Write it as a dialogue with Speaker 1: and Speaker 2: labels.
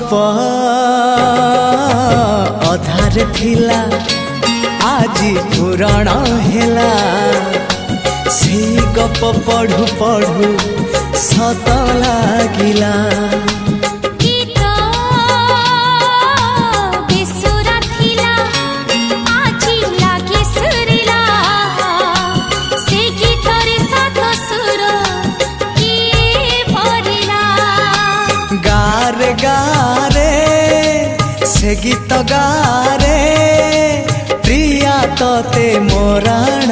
Speaker 1: गप अधार थिला आजी पुराण हेला से गप पढ़ु पढ़ु सत लागिला गारे गारे से गीत गारे प्रिया तोते मोराण